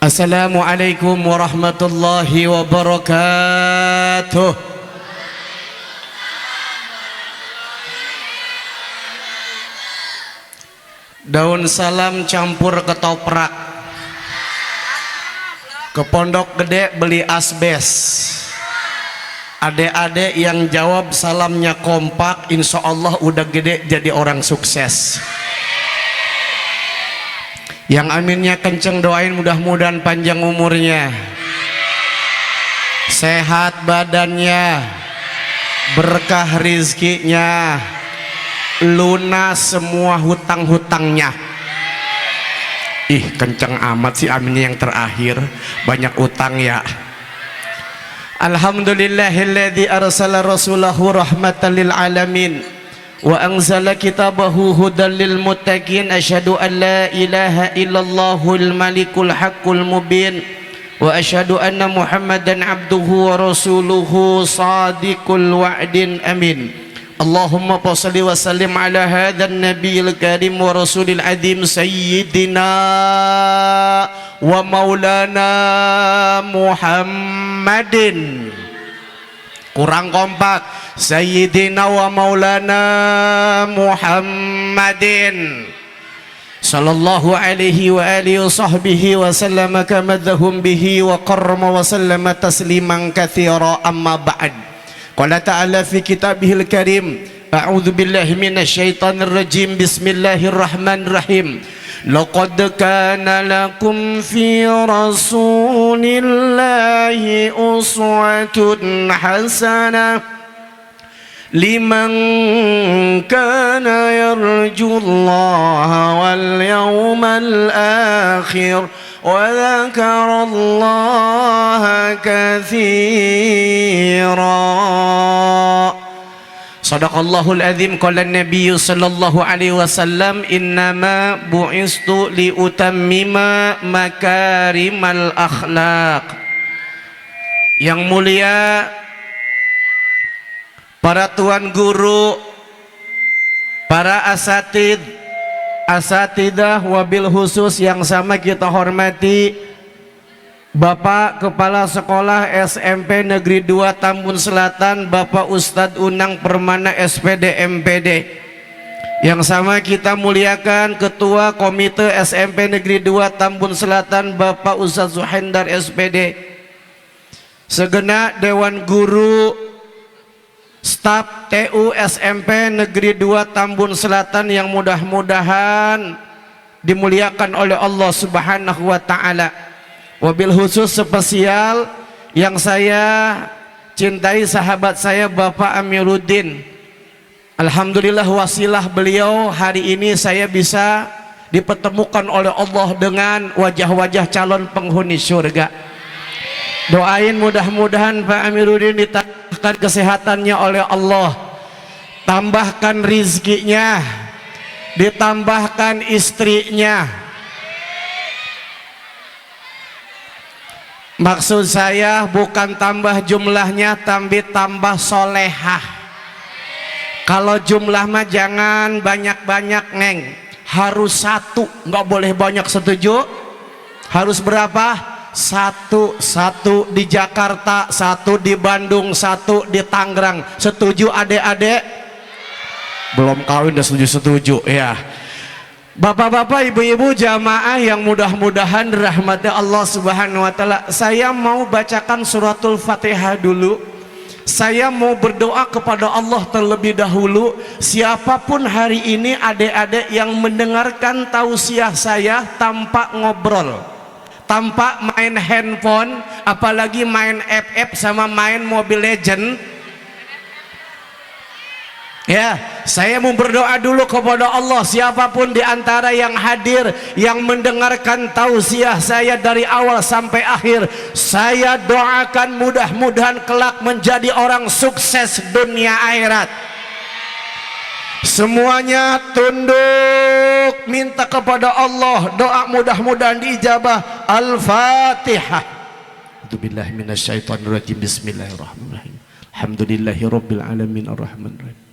Assalamualaikum warahmatullahi wabarakatuh. Daun salam campur ketoprak, ke pondok gede beli asbes. Adek-adek yang jawab salamnya kompak, insya Allah udah gede jadi orang sukses. Yang aminnya kenceng doain mudah-mudahan panjang umurnya, sehat badannya, berkah rizkinya, lunas semua hutang-hutangnya. Ih kenceng amat sih aminnya yang terakhir, banyak utang ya. Alhamdulillahilladzi arsala rasulahu rahmatan lil alamin wa anzala kitabahu hudan lil muttaqin. Asyhadu an la ilaha illallahul malikul haqqul mubin wa asyhadu anna muhammadan abduhu wa rasuluhu sadiqul wa'din amin. Allahumma salli wa sallim ala hadzal nabiyil karim wa rasulil adim sayyidina wa maulana Muhammadin. Kurang kompak. Sayyidina wa maulana Muhammadin sallallahu alaihi wa alihi wa sahbihi wa sallama kama dhahum bihi wa qarrama wa sallama tasliman katsira. Amma ba'd. Qala ta'ala fi kitabihil karim, a'udzu billahi minasyaitonir rajim, bismillahirrahmanirrahim. Laqad kana lakum fi rasulillahi uswatun hasanah liman kana yarjullaha wal yawmal akhir wa dzakarallaha katsira. Sadaqallahul azim. Qala an-nabiy sallallahu alaihi wasallam, innama bu'istu li utammima makarimal akhlaq. Yang mulia para tuan guru, para asatidah wabil khusus yang sama kita hormati Bapak Kepala Sekolah SMP Negeri 2 Tambun Selatan, Bapak Ustadz Unang Permana SPD MPD. Yang sama kita muliakan Ketua Komite SMP Negeri 2 Tambun Selatan, Bapak Ustadz Zuhendar SPD. Segenap Dewan Guru, staf TU SMP Negeri 2 Tambun Selatan yang mudah-mudahan dimuliakan oleh Allah Subhanahu wa Ta'ala. Wabil khusus spesial yang saya cintai, sahabat saya Bapak Amiruddin. Alhamdulillah wasilah beliau hari ini saya bisa dipertemukan oleh Allah dengan wajah-wajah calon penghuni surga. Doain mudah-mudahan Pak Amiruddin ditambahkan kesehatannya oleh Allah, tambahkan rizkinya, ditambahkan istrinya. Maksud saya bukan tambah jumlahnya, tapi tambah solehah. Kalau jumlah mah jangan banyak-banyak neng, harus satu, nggak boleh banyak. Setuju? Harus berapa? Satu di Jakarta, satu di Bandung, satu di Tangerang. Setuju adik-adik? Belum kawin udah setuju ya. Bapak-bapak, ibu-ibu, jamaah yang mudah-mudahan rahmatnya Allah Subhanahu wa Ta'ala, saya mau bacakan suratul Fatihah dulu. Saya mau berdoa kepada Allah terlebih dahulu. Siapapun hari ini adik-adik yang mendengarkan tausiah saya tanpa ngobrol, tanpa main handphone, apalagi main FF sama main Mobile Legend, ya, saya mau berdoa dulu kepada Allah. Siapapun di antara yang hadir yang mendengarkan tausiah saya dari awal sampai akhir, saya doakan mudah-mudahan kelak menjadi orang sukses dunia akhirat. Semuanya tunduk minta kepada Allah, doa mudah-mudahan diijabah. Al-Fatihah. A'udzubillahi minasyaitonirrajim. Bismillahirrahmanirrahim. Alhamdulillahirabbil alamin arrahmanirrahim.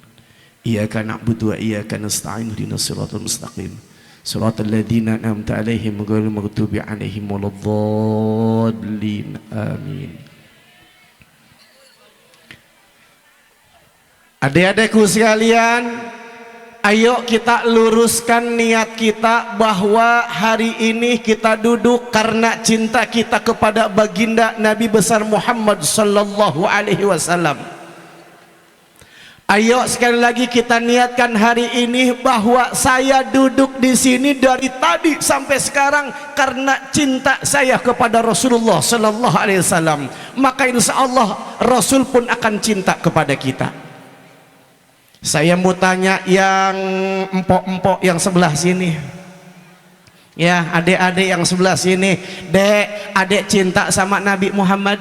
Iyyaka na'budu wa iyyaka nasta'in ihdinas siratal mustaqim Siratal ladzina an'amta 'alaihim ghairil maghdubi 'alaihim waladdallin. Amin. Adik-adikku sekalian, ayo kita luruskan niat kita bahwa hari ini kita duduk karena cinta kita kepada baginda Nabi besar Muhammad sallallahu alaihi wasallam. Ayo sekali lagi kita niatkan hari ini bahwa saya duduk di sini dari tadi sampai sekarang karena cinta saya kepada Rasulullah sallallahu alaihi wasallam. Maka insya Allah Rasul pun akan cinta kepada kita. Saya mau tanya yang empok-empok yang sebelah sini, ya adik-adik yang sebelah sini, dek, adik cinta sama Nabi Muhammad?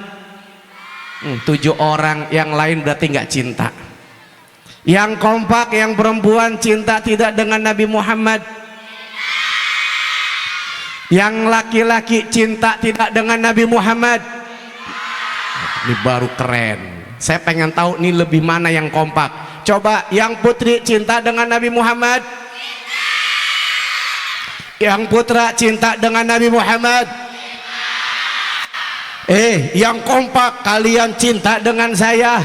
7 orang, yang lain berarti nggak cinta. Yang kompak, yang perempuan cinta tidak dengan Nabi Muhammad? Yang laki-laki cinta tidak dengan Nabi Muhammad? Ini baru keren. Saya pengen tahu nih lebih mana yang kompak. Coba yang putri cinta dengan Nabi Muhammad? Yang putra cinta dengan Nabi Muhammad? Yang kompak, kalian cinta dengan saya?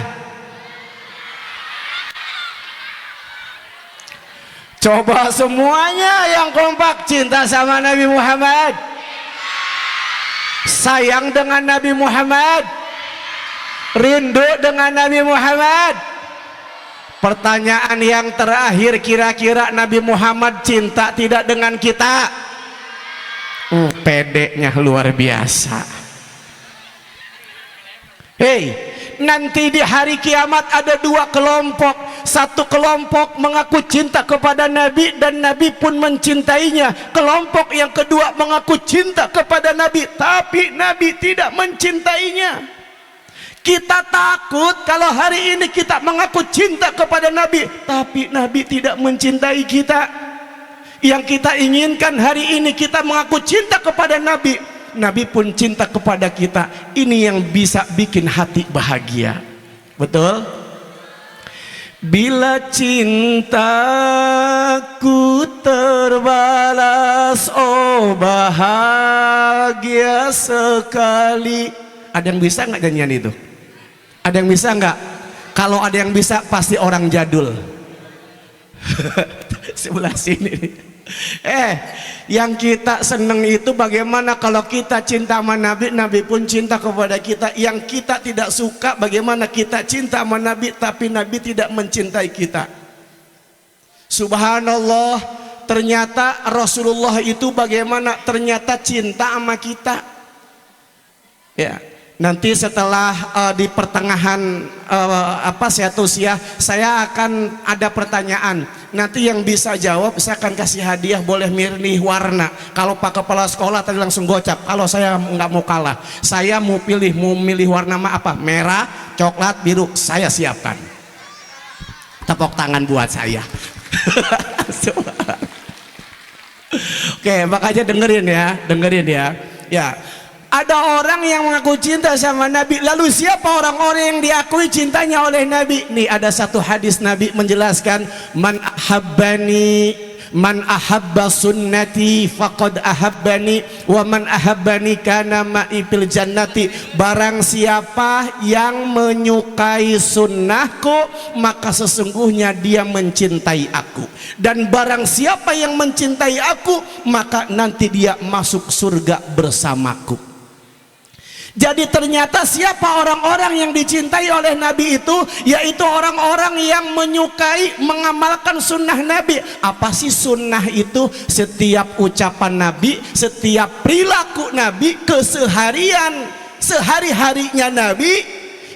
Coba semuanya yang kompak cinta sama Nabi Muhammad, sayang dengan Nabi Muhammad, rindu dengan Nabi Muhammad. Pertanyaan yang terakhir, kira-kira Nabi Muhammad cinta tidak dengan kita? Pedenya luar biasa. Nanti di hari kiamat ada 2 kelompok. Satu kelompok mengaku cinta kepada Nabi dan Nabi pun mencintainya. Kelompok yang kedua mengaku cinta kepada Nabi tapi Nabi tidak mencintainya. Kita takut kalau hari ini kita mengaku cinta kepada Nabi tapi Nabi tidak mencintai kita. Yang kita inginkan hari ini kita mengaku cinta kepada Nabi, Nabi pun cinta kepada kita. Ini yang bisa bikin hati bahagia. Betul? Bila cintaku terbalas, oh bahagia sekali. Ada yang bisa nggak nyanyian itu? Ada yang bisa nggak? Kalau ada yang bisa pasti orang jadul. Sebelah sini. Yang kita seneng itu bagaimana kalau kita cinta sama Nabi, Nabi pun cinta kepada kita. Yang kita tidak suka bagaimana kita cinta sama Nabi tapi Nabi tidak mencintai kita. Subhanallah, ternyata Rasulullah itu bagaimana ternyata cinta sama kita. Ya. Nanti setelah di pertengahan Seatusia saya akan ada pertanyaan. Nanti yang bisa jawab saya akan kasih hadiah, boleh milih warna. Kalau Pak Kepala Sekolah tadi langsung gocap. Kalau saya nggak mau kalah, saya mau milih warna apa? Merah, coklat, biru. Saya siapkan. Tepuk tangan buat saya. Oke, makanya dengerin ya. Ya. Ada orang yang mengaku cinta sama Nabi, lalu siapa orang-orang yang diakui cintanya oleh Nabi? Nih ada satu hadis Nabi menjelaskan, man ahabba sunnati faqad ahabbani wa man ahabbani kana ma'i fil jannati. Barang siapa yang menyukai sunnahku maka sesungguhnya dia mencintai aku, dan barang siapa yang mencintai aku maka nanti dia masuk surga bersamaku. Jadi ternyata siapa orang-orang yang dicintai oleh Nabi itu? Yaitu orang-orang yang menyukai mengamalkan sunnah Nabi. Apa sih sunnah itu? Setiap ucapan Nabi, setiap perilaku Nabi, keseharian, sehari-harinya Nabi,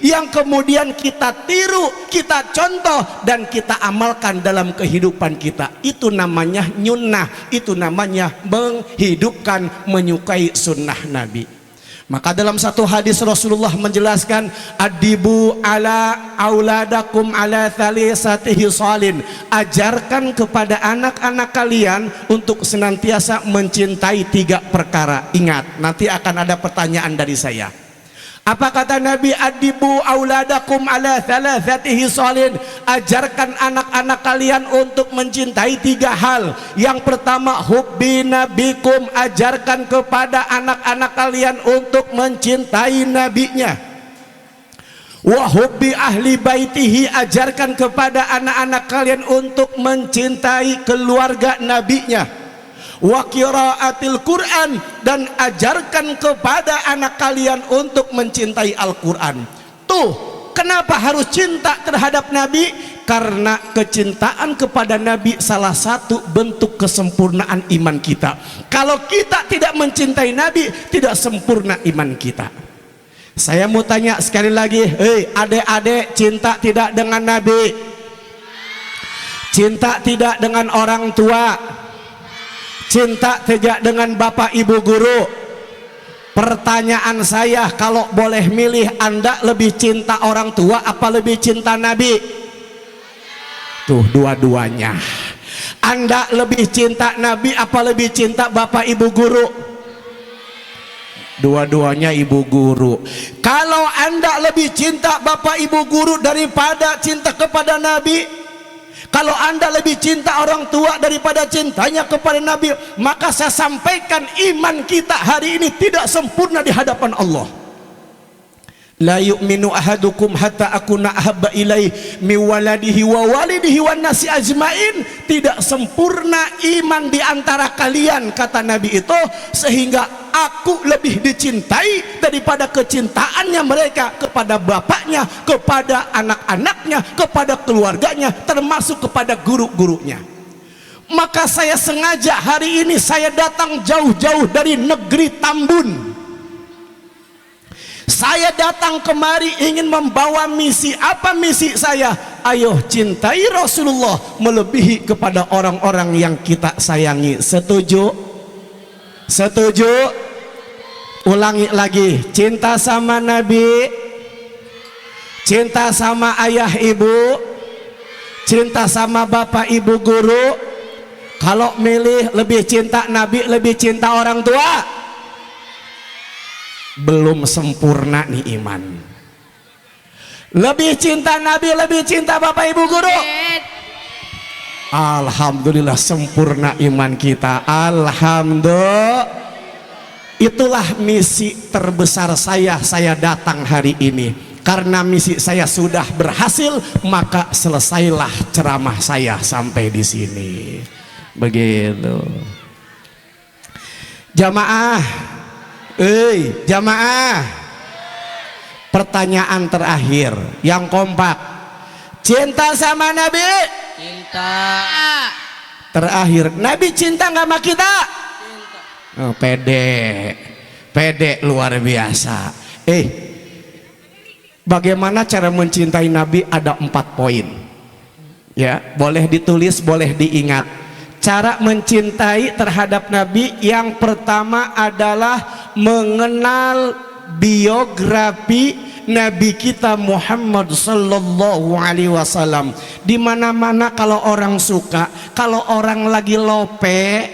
yang kemudian kita tiru, kita contoh, dan kita amalkan dalam kehidupan kita. Itu namanya nyunnah, itu namanya menghidupkan, menyukai sunnah Nabi. Maka dalam satu hadis Rasulullah menjelaskan, adibu ala auladakum ala thalisati hisalin. Ajarkan kepada anak-anak kalian untuk senantiasa mencintai 3 perkara. Ingat, nanti akan ada pertanyaan dari saya. Apa kata Nabi? Adibu auladakum ala thalathati hisalin. Ajarkan anak-anak kalian untuk mencintai 3 hal. Yang pertama, hubbi nabikum. Ajarkan kepada anak-anak kalian untuk mencintai nabinya. Wa hubbi ahli baitihi. Ajarkan kepada anak-anak kalian untuk mencintai keluarga nabinya. Wa qiraatil Quran, dan ajarkan kepada anak kalian untuk mencintai Al-Quran. Tuh, kenapa harus cinta terhadap Nabi? Karena kecintaan kepada Nabi salah satu bentuk kesempurnaan iman kita. Kalau kita tidak mencintai Nabi, tidak sempurna iman kita. Saya mau tanya sekali lagi, hei adik-adik, cinta tidak dengan Nabi? Cinta tidak dengan orang tua? Cinta tidak dengan bapak ibu guru? Pertanyaan saya, kalau boleh milih, Anda lebih cinta orang tua apa lebih cinta Nabi? Tuh, dua-duanya. Anda lebih cinta Nabi apa lebih cinta bapak ibu guru? Dua-duanya ibu guru. Kalau Anda lebih cinta bapak ibu guru daripada cinta kepada Nabi, kalau Anda lebih cinta orang tua daripada cintanya kepada Nabi, maka saya sampaikan iman kita hari ini tidak sempurna di hadapan Allah. La yu'minu ahadukum hatta akuna ahabba ilaih mi waladihi wa walidihi wan nasi ajmain. Tidak sempurna iman di antara kalian, kata Nabi itu, sehingga aku lebih dicintai daripada kecintaannya mereka kepada bapaknya, kepada anak-anaknya, kepada keluarganya, termasuk kepada guru-gurunya. Maka saya sengaja hari ini saya datang jauh-jauh dari negeri Tambun. Saya datang kemari ingin membawa misi. Apa misi saya? Ayo cintai Rasulullah melebihi kepada orang-orang yang kita sayangi. Setuju? Setuju? Ulangi lagi. Cinta sama Nabi, cinta sama ayah ibu, cinta sama bapak ibu guru. Kalau milih lebih cinta Nabi, lebih cinta orang tua, belum sempurna nih iman. Lebih cinta Nabi, lebih cinta bapak ibu guru. Alhamdulillah, sempurna iman kita. Alhamdulillah. Itulah misi terbesar saya datang hari ini. Karena misi saya sudah berhasil, maka selesailah ceramah saya sampai di sini. Begitu. Jamaah, jamaah. Pertanyaan terakhir yang kompak. Cinta sama Nabi? Cinta. Terakhir, Nabi cinta nggak sama kita? Oh, pede luar biasa. Bagaimana cara mencintai Nabi? Ada 4 poin. Ya, boleh ditulis, boleh diingat. Cara mencintai terhadap Nabi yang pertama adalah mengenal biografi Nabi kita Muhammad sallallahu alaihi wasallam. Di mana-mana kalau orang suka, kalau orang lagi lope,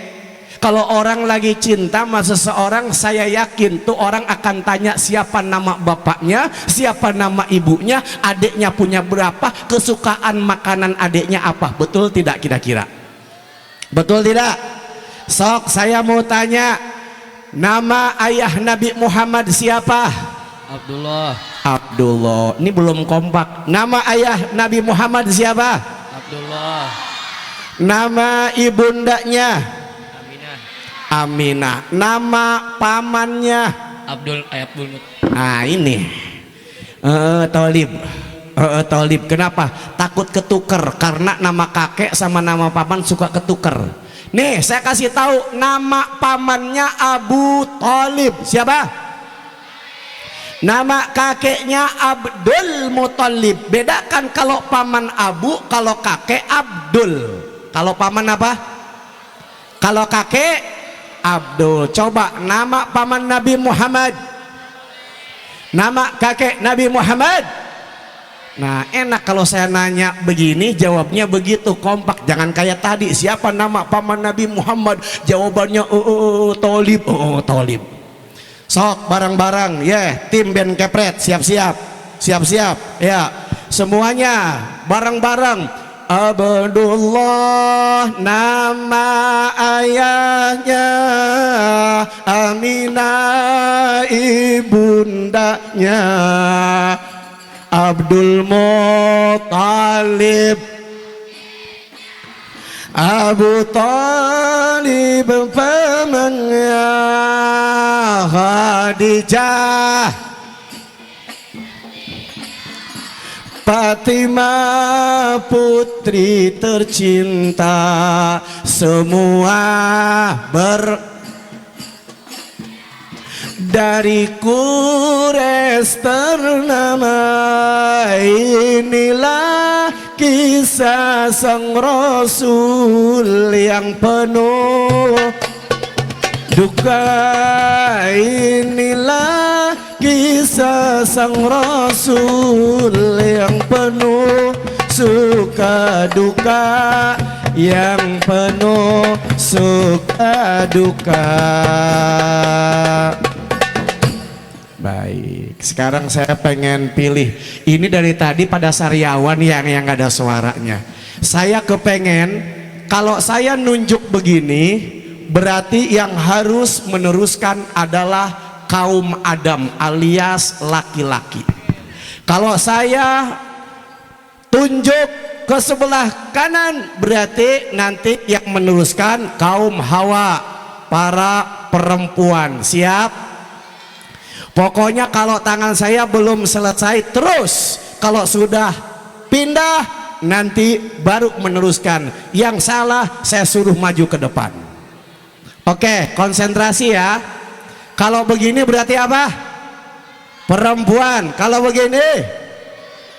kalau orang lagi cinta sama seseorang, saya yakin tuh orang akan tanya siapa nama bapaknya, siapa nama ibunya, adiknya punya berapa, kesukaan makanan adiknya apa. Betul tidak kira-kira? Betul tidak? Sok saya mau tanya, nama ayah Nabi Muhammad siapa? Abdullah. Abdullah. Ini belum kompak. Nama ayah Nabi Muhammad siapa? Abdullah. Nama ibundanya? Aminah. Nama pamannya? Abdul. Nah ini Thalib. Thalib. Kenapa? Takut ketuker, karena nama kakek sama nama paman suka ketuker. Nih saya kasih tahu, nama pamannya Abu Thalib. Siapa? Nama kakeknya Abdul Muthalib. Bedakan kalau paman Abu, kalau kakek Abdul. Kalau paman apa? Kalau kakek Abdul. Coba nama paman Nabi Muhammad, nama kakek Nabi Muhammad. Nah enak kalau saya nanya begini, jawabnya begitu kompak. Jangan kayak tadi, siapa nama paman Nabi Muhammad, jawabannya Thalib. Thalib. Sok bareng-bareng ya, tim band kepret siap-siap. Siap-siap ya. Semuanya bareng-bareng. Abdullah nama ayahnya, Aminah ibundanya, Abdul Muttalib, Abu Thalib pamannya, Khadijah, Fatimah putri tercinta, semua dari Quraisy ternama. Inilah kisah sang Rasul yang penuh duka. Inilah kisah sang Rasul yang penuh suka duka, yang penuh suka duka. Baik, sekarang saya pengen pilih. Ini dari tadi pada Sariawan yang gak ada suaranya. Saya kepengen kalau saya nunjuk begini, berarti yang harus meneruskan adalah kaum Adam alias laki-laki. Kalau saya tunjuk ke sebelah kanan, berarti nanti yang meneruskan kaum Hawa, para perempuan. Siap? Pokoknya kalau tangan saya belum selesai terus, kalau sudah pindah nanti baru meneruskan. Yang salah saya suruh maju ke depan. Oke, konsentrasi ya. Kalau begini berarti apa? Perempuan. Kalau begini,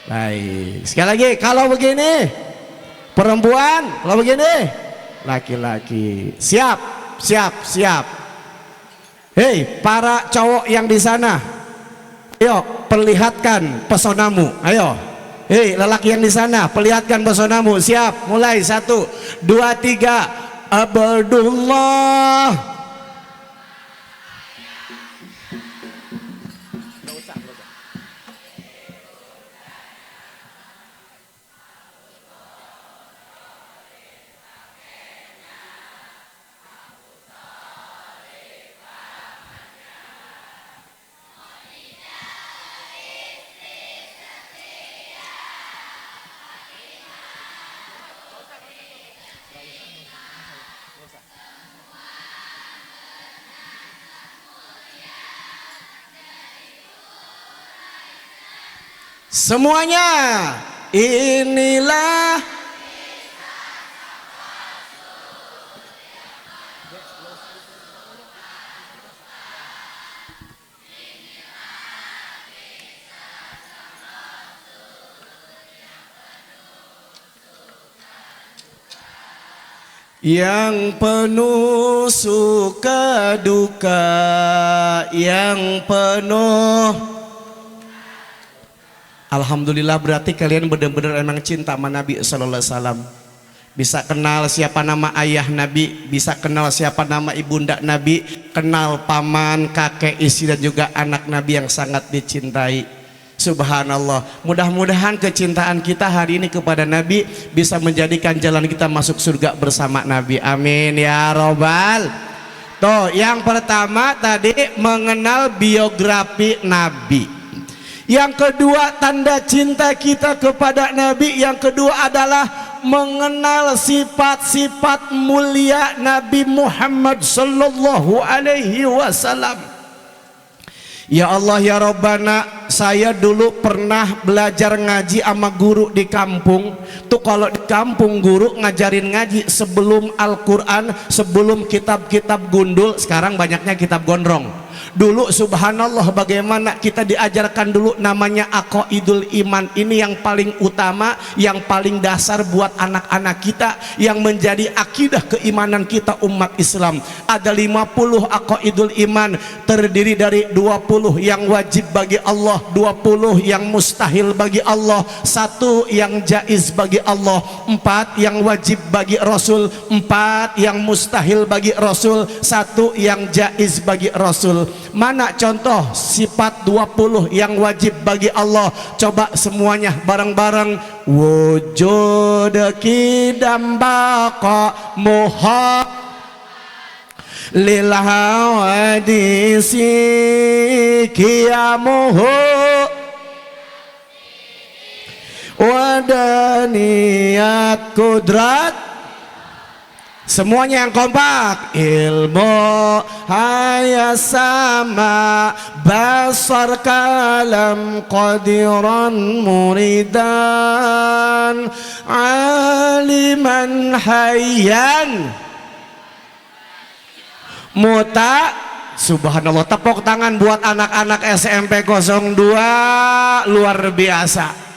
baik. Sekali lagi, kalau begini perempuan, kalau begini laki-laki. Siap, siap, siap. Hei, para cowok yang di sana, ayo perlihatkan pesonamu. Ayo, hei lelaki yang di sana, perlihatkan pesonamu. Siap, mulai 1, 2, 3. Abdullah, semuanya. Inilah yang penuh suka duka, yang penuh. Alhamdulillah, berarti kalian benar-benar emang cinta sama Nabi sallallahu alaihi wasallam. Bisa kenal siapa nama ayah Nabi, bisa kenal siapa nama ibunda Nabi, kenal paman, kakek, istri dan juga anak Nabi yang sangat dicintai. Subhanallah. Mudah-mudahan kecintaan kita hari ini kepada Nabi bisa menjadikan jalan kita masuk surga bersama Nabi. Amin ya robbal. Tuh, yang pertama tadi mengenal biografi Nabi. Yang kedua tanda cinta kita kepada Nabi, yang kedua adalah mengenal sifat-sifat mulia Nabi Muhammad sallallahu alaihi wasallam. Ya Allah ya Rabbana, saya dulu pernah belajar ngaji sama guru di kampung. Tuh kalau di kampung guru ngajarin ngaji sebelum Al-Quran, sebelum kitab-kitab gundul, sekarang banyaknya kitab gondrong. Dulu subhanallah bagaimana kita diajarkan dulu namanya aqaidul iman. Ini yang paling utama, yang paling dasar buat anak-anak kita, yang menjadi akidah keimanan kita umat Islam. Ada 50 aqaidul iman, terdiri dari 20 yang wajib bagi Allah, Allah, 20 yang mustahil bagi Allah, 1 yang jaiz bagi Allah, 4 yang wajib bagi Rasul, 4 yang mustahil bagi Rasul, 1 yang jaiz bagi Rasul. Mana contoh sifat 20 yang wajib bagi Allah? Coba semuanya bareng-bareng. Wujud kidam baqa muha lil hawadisi kiamuhu wadaniyat kudrat. Semuanya yang kompak. Ilmu hayasama basar kalam qadiran muridan aliman hayyan muta. Subhanallah, tepuk tangan buat anak-anak SMP 02, luar biasa.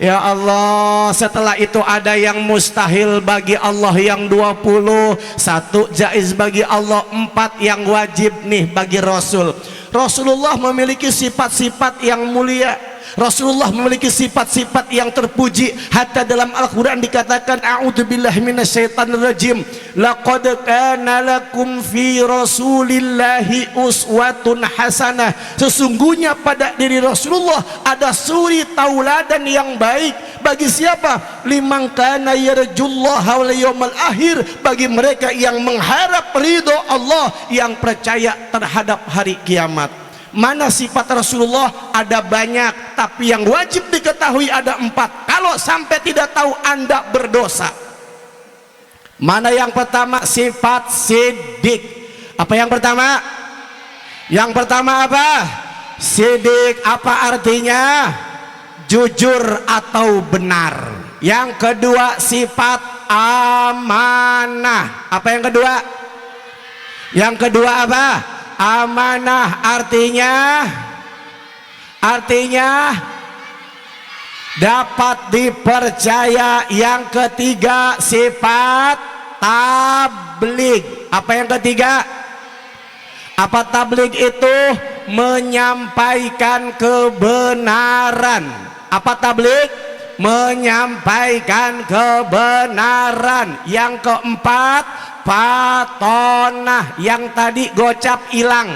Ya Allah, setelah itu ada yang mustahil bagi Allah yang 20, 1 jaiz bagi Allah, 4 yang wajib nih bagi Rasul. Rasulullah memiliki sifat-sifat yang mulia. Rasulullah memiliki sifat-sifat yang terpuji. Hatta dalam Al-Quran dikatakan, a'udzubillahi minasyaitonirrajim, laqad kana lakum fi rasulillahi uswatun hasanah. Sesungguhnya pada diri Rasulullah ada suri tauladan yang baik. Bagi siapa? Liman kana yarjullaha wal yawmal akhir, bagi mereka yang mengharap ridho Allah, yang percaya terhadap hari kiamat. Mana sifat Rasulullah? Ada banyak, tapi yang wajib diketahui ada 4. Kalau sampai tidak tahu, Anda berdosa. Mana yang pertama? Sifat sidik. Apa yang pertama? Yang pertama apa? Sidik. Apa artinya? Jujur atau benar. Yang kedua sifat amanah. Apa yang kedua? Yang kedua apa? Amanah. Artinya dapat dipercaya. Yang ketiga sifat tabligh. Apa yang ketiga? Apa tabligh itu? Menyampaikan kebenaran. Apa tabligh? Menyampaikan kebenaran. Yang keempat patonah. Yang tadi gocap hilang.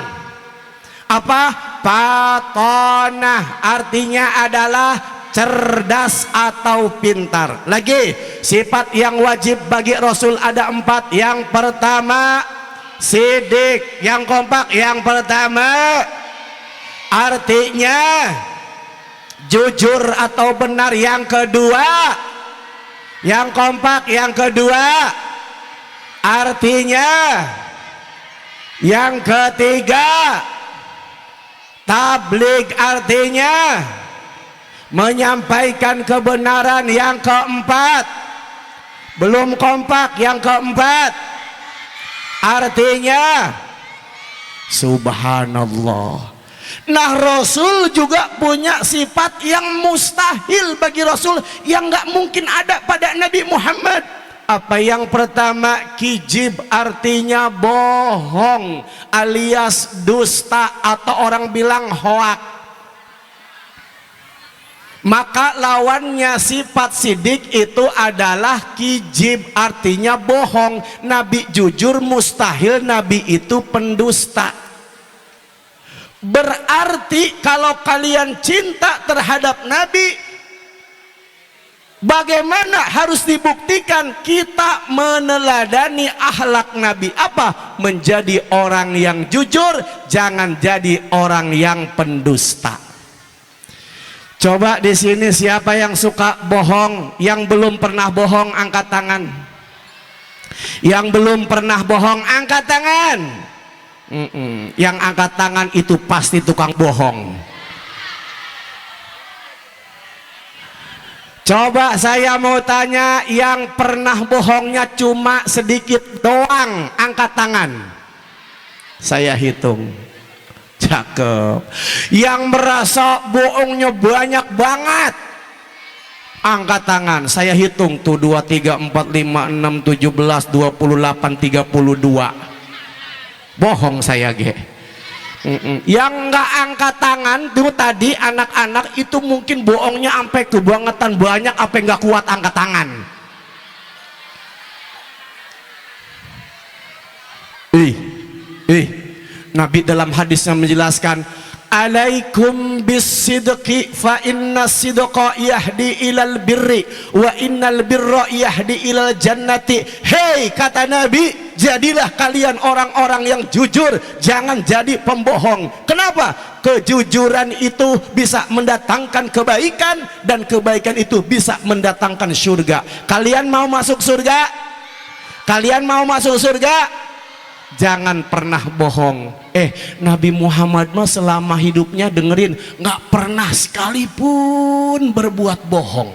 Apa? Patonah artinya adalah cerdas atau pintar. Lagi, sifat yang wajib bagi Rasul ada 4. Yang pertama sidik. Yang kompak. Yang pertama artinya jujur atau benar. Yang kedua, yang kompak. Yang kedua artinya. Yang ketiga tabligh, artinya menyampaikan kebenaran. Yang keempat, belum kompak. Yang keempat artinya subhanallah. Nah, Rasul juga punya sifat yang mustahil bagi Rasul, yang nggak mungkin ada pada Nabi Muhammad. Apa yang pertama? Kijib, artinya bohong alias dusta, atau orang bilang hoak. Maka lawannya sifat sidik itu adalah kijib, artinya bohong. Nabi jujur mustahil, Nabi itu pendusta. Berarti kalau kalian cinta terhadap Nabi, bagaimana harus dibuktikan? Kita meneladani akhlak Nabi. Apa? Menjadi orang yang jujur, jangan jadi orang yang pendusta. Coba di sini siapa yang suka bohong? Yang belum pernah bohong angkat tangan. Yang belum pernah bohong angkat tangan. Yang angkat tangan itu pasti tukang bohong. Coba saya mau tanya, yang pernah bohongnya cuma sedikit doang, angkat tangan. Saya hitung. Cakep. Yang merasa bohongnya banyak banget, angkat tangan. Saya hitung tuh 2, 3, 4, 5, 6, 17, 28, 32. Bohong saya ge. Yang nggak angkat tangan tuh tadi anak-anak itu mungkin bohongnya sampai kebangetan banyak, apa nggak kuat angkat tangan. Nabi dalam hadisnya menjelaskan, alaikum bisidqi fa inna sidqa yahdi ilal birri wa innal birra yahdi ilal jannati. Hei, kata Nabi, jadilah kalian orang-orang yang jujur, jangan jadi pembohong. Kenapa? Kejujuran itu bisa mendatangkan kebaikan, dan kebaikan itu bisa mendatangkan surga. Kalian mau masuk surga? Kalian mau masuk surga? Jangan pernah bohong. Nabi Muhammad mah selama hidupnya, dengerin, nggak pernah sekalipun berbuat bohong.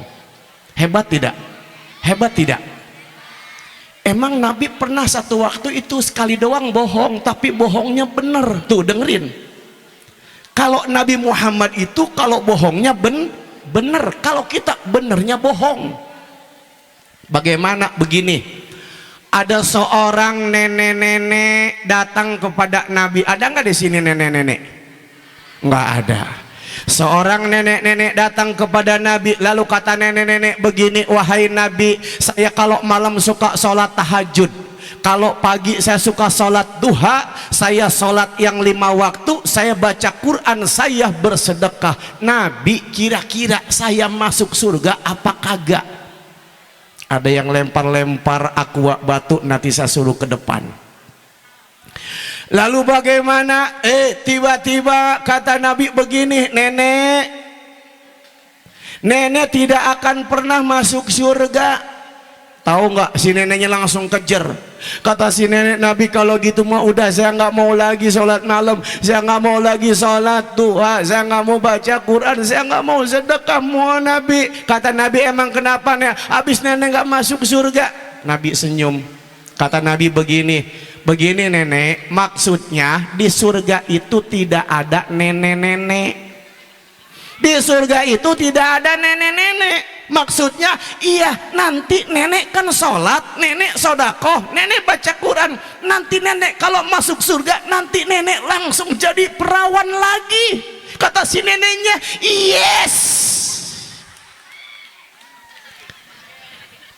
Hebat tidak? Hebat tidak? Emang Nabi pernah satu waktu itu sekali doang bohong, tapi bohongnya bener. Tuh dengerin, kalau Nabi Muhammad itu kalau bohongnya bener, kalau kita benernya bohong. Bagaimana? Begini, ada seorang nenek-nenek datang kepada Nabi. Ada nggak di sini nenek-nenek? Nggak ada. Seorang nenek-nenek datang kepada Nabi, lalu kata nenek-nenek begini, wahai Nabi, saya kalau malam suka sholat tahajud, kalau pagi saya suka sholat duha, saya sholat yang 5 waktu, saya baca Quran, saya bersedekah. Nabi, kira-kira saya masuk surga apa kagak? Ada yang lempar-lempar aqua batu, nanti saya suruh ke depan. Lalu bagaimana? Tiba-tiba kata Nabi begini, nenek tidak akan pernah masuk surga. Tahu nggak? Si neneknya langsung kejar. Kata si nenek, Nabi kalau gitu mah udah, saya nggak mau lagi sholat malam, saya nggak mau lagi sholat duha, saya nggak mau baca Quran, saya nggak mau sedekah, mau Nabi. Kata Nabi, emang kenapa nih? Habis nenek nggak masuk surga. Nabi senyum. Kata Nabi begini nenek, maksudnya di surga itu tidak ada nenek-nenek. Di surga itu tidak ada nenek-nenek. Maksudnya, iya, nanti nenek kan sholat, nenek sodakoh, nenek baca Quran. Nanti nenek kalau masuk surga, nanti nenek langsung jadi perawan lagi. Kata si neneknya, yes.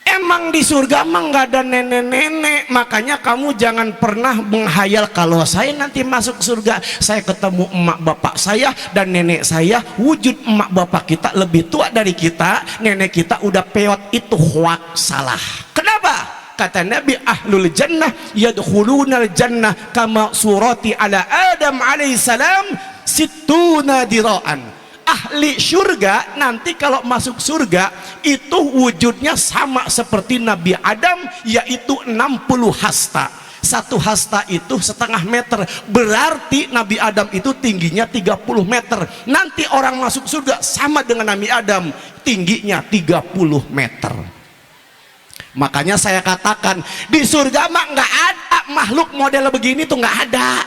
Emang di surga mah nggak ada nenek-nenek. Makanya kamu jangan pernah menghayal kalau saya nanti masuk surga, saya ketemu emak bapak saya dan nenek saya, wujud emak bapak kita lebih tua dari kita, nenek kita udah peot. Itu hoak, salah. Kenapa? Kata Nabi, ahlul jannah yadkhulunal jannah kama surati ala Adam alaihissalam situna diraan. Ahli surga nanti kalau masuk surga itu wujudnya sama seperti Nabi Adam, yaitu 60 hasta. Satu hasta itu setengah meter, berarti Nabi Adam itu tingginya 30 meter. Nanti orang masuk surga sama dengan Nabi Adam, tingginya 30 meter. Makanya saya katakan, di surga mah nggak ada makhluk model begini tuh, nggak ada.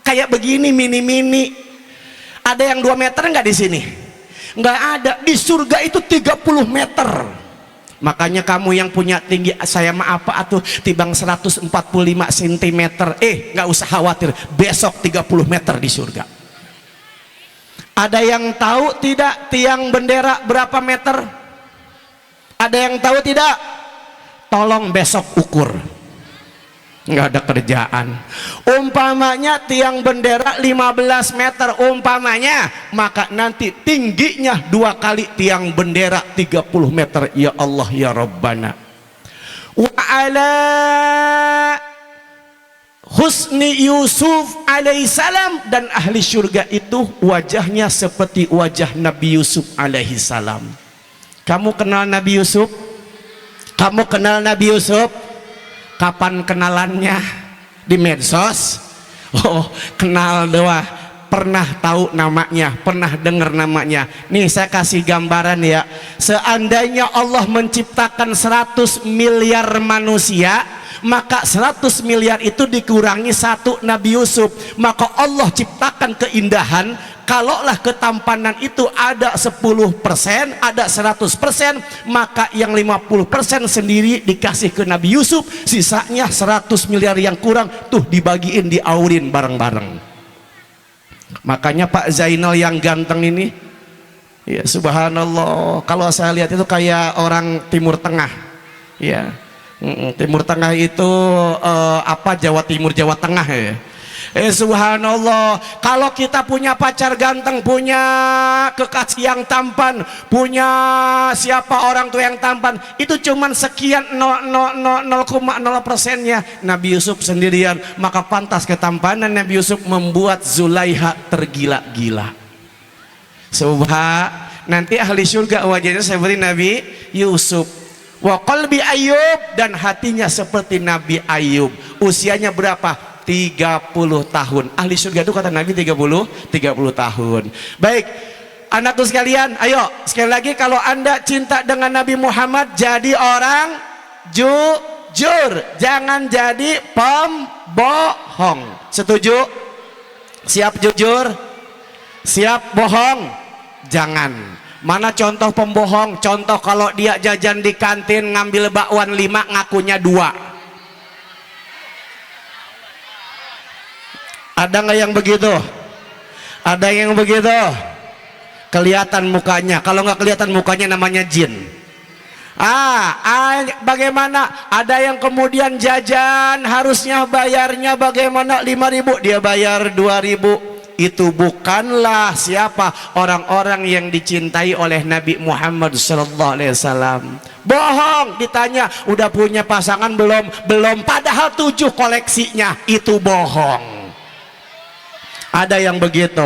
Kayak begini mini-mini. Ada yang 2 meter nggak di sini? Nggak ada. Di surga itu 30 meter. Makanya kamu yang punya tinggi saya mah apa atuh tibang 145 cm, nggak usah khawatir, besok 30 meter di surga. Ada yang tahu tidak tiang bendera berapa meter? Ada yang tahu tidak? Tolong besok ukur. Nggak ada kerjaan. Umpamanya tiang bendera 15 meter umpamanya, maka nanti tingginya 2 kali tiang bendera 30 meter. Ya Allah ya Rabbana. Wa ala husni Yusuf alaihissalam, dan ahli surga itu wajahnya seperti wajah Nabi Yusuf alaihissalam. Kamu kenal Nabi Yusuf? Kamu kenal Nabi Yusuf? Kapan kenalannya? Di medsos? Oh, kenal doa. Pernah tahu namanya, pernah dengar namanya. Nih saya kasih gambaran ya. Seandainya Allah menciptakan 100 miliar manusia, maka 100 miliar itu dikurangi 1 Nabi Yusuf, maka Allah ciptakan keindahan. Kalaulah ketampanan itu ada 10%, ada 100%, maka yang 50% sendiri dikasih ke Nabi Yusuf, sisanya 100 miliar yang kurang tuh dibagiin, diaurin bareng-bareng. Makanya Pak Zainal yang ganteng ini, ya subhanallah, kalau saya lihat itu kayak orang Timur Tengah, ya. Timur Tengah itu apa, Jawa Timur, Jawa Tengah ya. Subhanallah, kalau kita punya pacar ganteng, punya kekasih yang tampan, punya siapa orang tua yang tampan, itu cuman sekian 0,0%-nya Nabi Yusuf sendirian. Maka pantas ketampanan Nabi Yusuf membuat Zulaiha tergila-gila. Nanti ahli surga wajahnya seperti Nabi Yusuf. Wa qalbi Ayub, dan hatinya seperti Nabi Ayub. Usianya berapa? 30 tahun. Ahli surga itu kata Nabi 30 tahun. Baik, anakku sekalian, ayo sekali lagi, kalau Anda cinta dengan Nabi Muhammad, jadi orang jujur, jangan jadi pembohong. Setuju? Siap jujur? Siap bohong? Jangan. Mana contoh pembohong? Contoh kalau dia jajan di kantin, ngambil bakwan 5, ngakunya 2. Ada nggak yang begitu? Ada yang begitu? Kelihatan mukanya. Kalau nggak kelihatan mukanya, namanya jin. Bagaimana? Ada yang kemudian jajan, harusnya bayarnya bagaimana? 5.000, dia bayar 2.000. Itu bukanlah siapa? Orang-orang yang dicintai oleh Nabi Muhammad SAW. Bohong. Ditanya, udah punya pasangan belum? Belum. Padahal 7 koleksinya. Itu bohong. Ada yang begitu,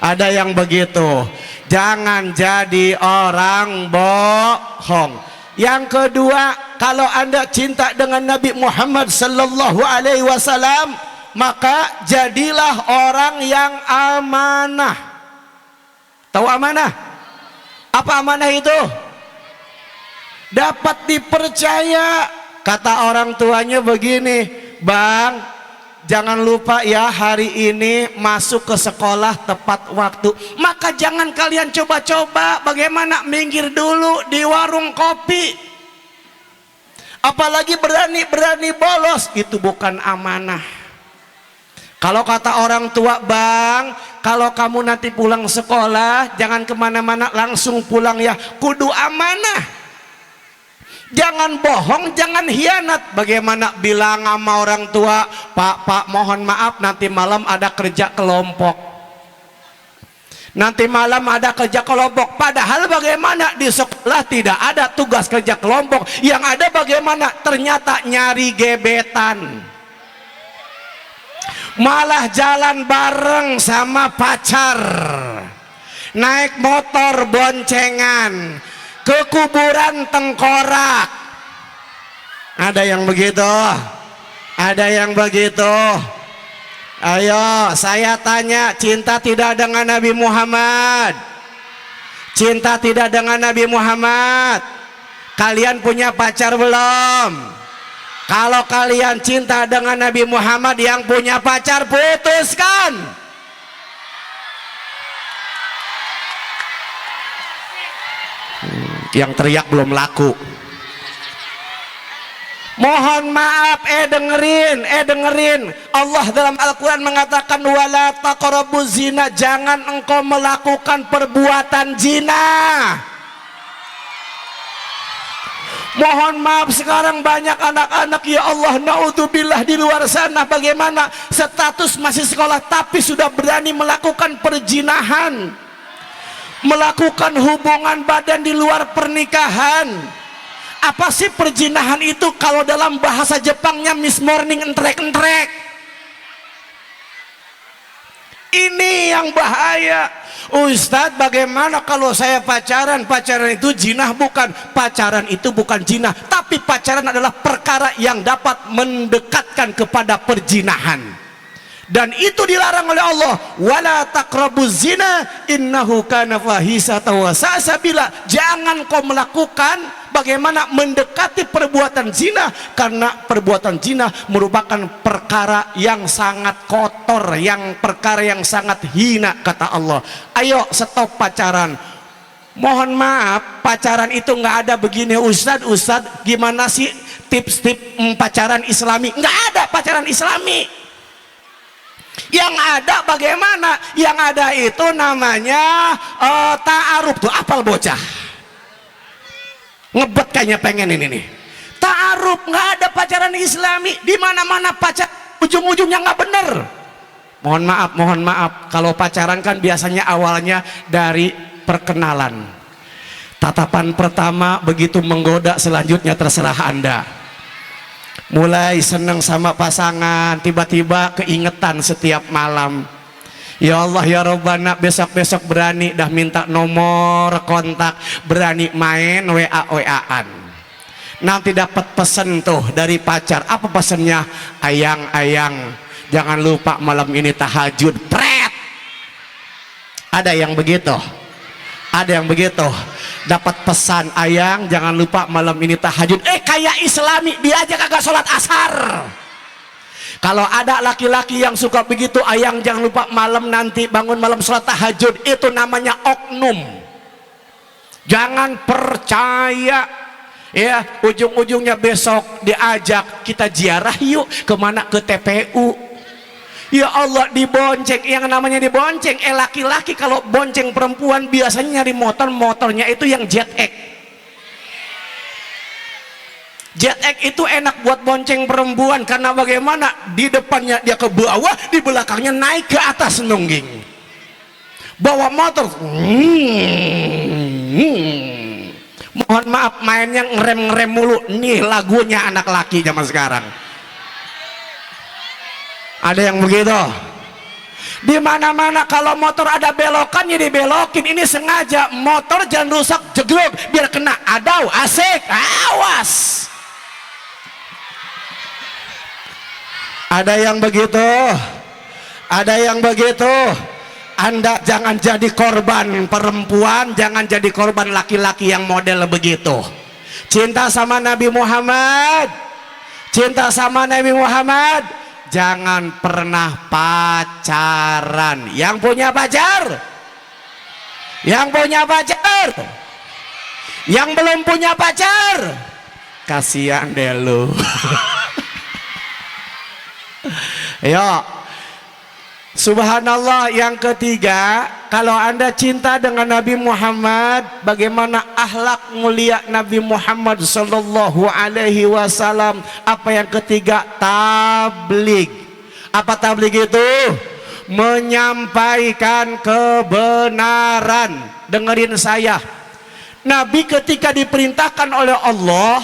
ada yang begitu. Jangan jadi orang bohong. Yang kedua, kalau Anda cinta dengan Nabi Muhammad sallallahu alaihi wasallam, maka jadilah orang yang amanah. Tahu amanah? Apa amanah itu? Dapat dipercaya. Kata orang tuanya begini, "Bang, jangan lupa ya, hari ini masuk ke sekolah tepat waktu." Maka jangan kalian coba-coba bagaimana minggir dulu di warung kopi. Apalagi berani-berani bolos. Itu bukan amanah. Kalau kata orang tua, "Bang, kalau kamu nanti pulang sekolah, jangan kemana-mana, langsung pulang ya." Kudu amanah. Jangan bohong, jangan hianat. Bagaimana bilang sama orang tua, Pak, mohon maaf, nanti malam ada kerja kelompok. Nanti malam ada kerja kelompok. Padahal bagaimana di sekolah tidak ada tugas kerja kelompok. Yang ada bagaimana? Ternyata nyari gebetan. Malah jalan bareng sama pacar. Naik motor boncengan. Ke kuburan tengkorak. Ada yang begitu? Ada yang begitu? Ayo, saya tanya, cinta tidak dengan Nabi Muhammad? Cinta tidak dengan Nabi Muhammad? Kalian punya pacar belum? Kalau kalian cinta dengan Nabi Muhammad, yang punya pacar putuskan. Yang teriak belum laku. Mohon maaf, dengerin. Allah dalam Al-Quran mengatakan, wala taqrabuz zina, jangan engkau melakukan perbuatan zina. Mohon maaf, sekarang banyak anak-anak, ya Allah, naudzubillah, di luar sana bagaimana status masih sekolah tapi sudah berani melakukan perzinahan, melakukan hubungan badan di luar pernikahan. Apa sih perzinahan itu? Kalau dalam bahasa Jepangnya Miss Morning, entrek-entrek. Ini yang bahaya. Ustadz, bagaimana kalau saya pacaran? Pacaran itu jinah? Bukan. Pacaran itu bukan jinah, tapi pacaran adalah perkara yang dapat mendekatkan kepada perzinahan. Dan itu dilarang oleh Allah. Wala taqrabuz zina innahu kana fahisatan wa sa'a sabila. Jangan kau melakukan bagaimana mendekati perbuatan zina, karena perbuatan zina merupakan perkara yang sangat kotor, perkara yang sangat hina, kata Allah. Ayo stop pacaran. Mohon maaf, pacaran itu nggak ada begini. Ustadz, gimana sih tips-tips pacaran islami? Nggak ada pacaran islami. Yang ada bagaimana? Yang ada itu namanya ta'aruf tuh, apal bocah. Ngebet kayaknya pengen ini nih. Ta'aruf, nggak ada pacaran Islami. Di mana-mana pacar ujung-ujungnya nggak bener. Mohon maaf. Kalau pacaran kan biasanya awalnya dari perkenalan. Tatapan pertama begitu menggoda, selanjutnya terserah Anda. Mulai seneng sama pasangan, tiba-tiba keingetan setiap malam. Ya Allah ya Rabbana, besok-besok berani dah minta nomor kontak, berani main WA-WA-an. Nanti dapat pesen tuh dari pacar. Apa pesennya? Ayang, jangan lupa malam ini tahajud. Pret. Ada yang begitu. Dapat pesan, ayang jangan lupa malam ini tahajud. Kayak Islami, dia aja kagak sholat asar. Kalau ada laki-laki yang suka begitu, ayang jangan lupa malam nanti bangun malam sholat tahajud, itu namanya oknum. Jangan percaya. Ya, ujung-ujungnya besok diajak kita ziarah yuk, kemana? Ke TPU. Ya Allah, dibonceng. Yang namanya dibonceng, laki-laki kalau bonceng perempuan biasanya nyari motornya itu yang Jet X. Jet X itu enak buat bonceng perempuan karena bagaimana? Di depannya dia ke bawah, di belakangnya naik ke atas nungging. Bawa motor. Mohon maaf, mainnya ngerem-ngerem mulu. Nih lagunya anak laki zaman sekarang. Ada yang begitu. Di mana-mana kalau motor ada belokannya dibelokin. Ini sengaja, motor jangan rusak, jeglok biar kena. Adau, asik, awas. Ada yang begitu. Anda jangan jadi korban perempuan, jangan jadi korban laki-laki yang model begitu. Cinta sama Nabi Muhammad, jangan pernah pacaran. Yang punya pacar, yang belum punya pacar, kasihan deh lu. Yo, subhanallah. Yang ketiga, kalau Anda cinta dengan Nabi Muhammad, bagaimana akhlak mulia Nabi Muhammad sallallahu alaihi wasallam? Apa yang ketiga? Tabligh. Apa tabligh itu? Menyampaikan kebenaran. Dengerin saya. Nabi ketika diperintahkan oleh Allah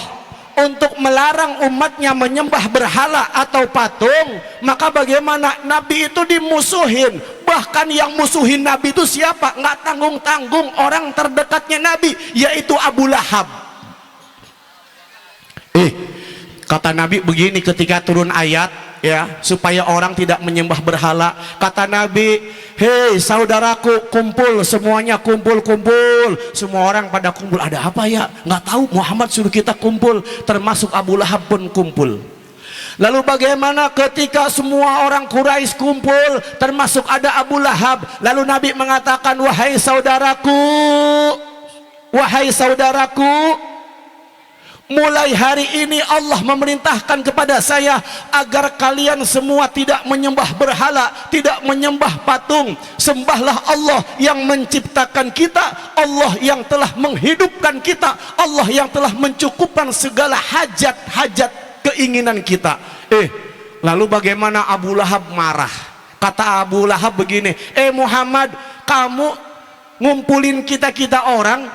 untuk melarang umatnya menyembah berhala atau patung, maka bagaimana? Nabi itu dimusuhin. Bahkan yang musuhin Nabi itu siapa? Nggak tanggung-tanggung, orang terdekatnya Nabi, yaitu Abu Lahab. Kata Nabi begini ketika turun ayat, ya, supaya orang tidak menyembah berhala. Kata Nabi, hei saudaraku, kumpul semuanya, kumpul. Semua orang pada kumpul. Ada apa ya? Nggak tahu, Muhammad suruh kita kumpul. Termasuk Abu Lahab pun kumpul. Lalu bagaimana ketika semua orang Quraisy kumpul, termasuk ada Abu Lahab? Lalu Nabi mengatakan, wahai saudaraku, mulai hari ini Allah memerintahkan kepada saya agar kalian semua tidak menyembah berhala, tidak menyembah patung. Sembahlah Allah yang menciptakan kita, Allah yang telah menghidupkan kita, Allah yang telah mencukupkan segala hajat-hajat keinginan kita. Lalu bagaimana? Abu Lahab marah. Kata Abu Lahab begini, Muhammad, kamu ngumpulin kita orang,